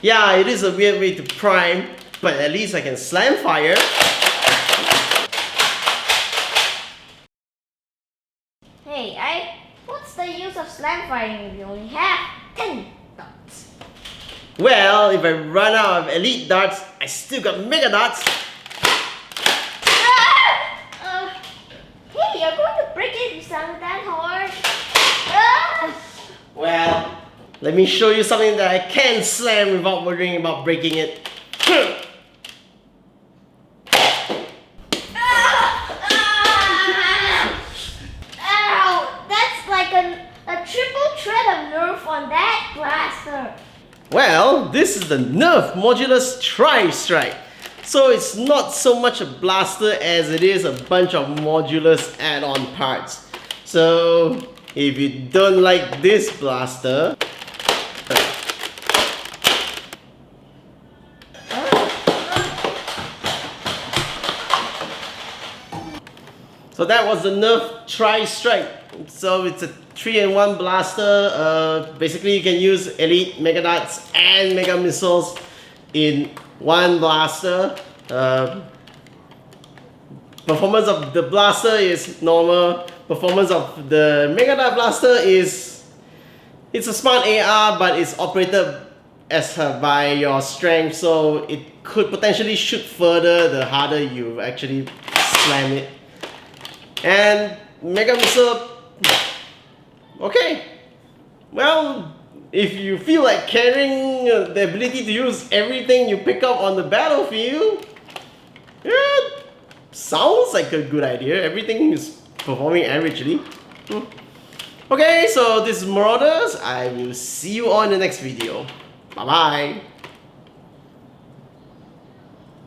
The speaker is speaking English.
Yeah, it is a weird way to prime, but at least I can slam fire. Hey, what's the use of slam firing if you only have 10 darts? Well, if I run out of elite darts, I still got mega darts. Hey, you're going to break it if you sound that hard. Well, let me show you something that I can slam without worrying about breaking it. Ow! That's like a triple threat of nerf on that blaster. Well, this is the NERF Modulus Tri Strike. So it's not so much a blaster as it is a bunch of Modulus add-on parts. So if you don't like this blaster, so that was the NERF Tri Strike. So it's a 3-in-1 blaster. Basically you can use elite mega darts and mega missiles in one blaster. Performance of the blaster is normal. Performance of the mega dart blaster is, it's a smart AR, but it's operated as by your strength, so it could potentially shoot further the harder you actually slam it. And mega missile, okay. Well, if you feel like carrying the ability to use everything you pick up on the battlefield, yeah, sounds like a good idea. Everything is performing averagely. Okay, so this is Marauders. I will see you on the next video. Bye bye.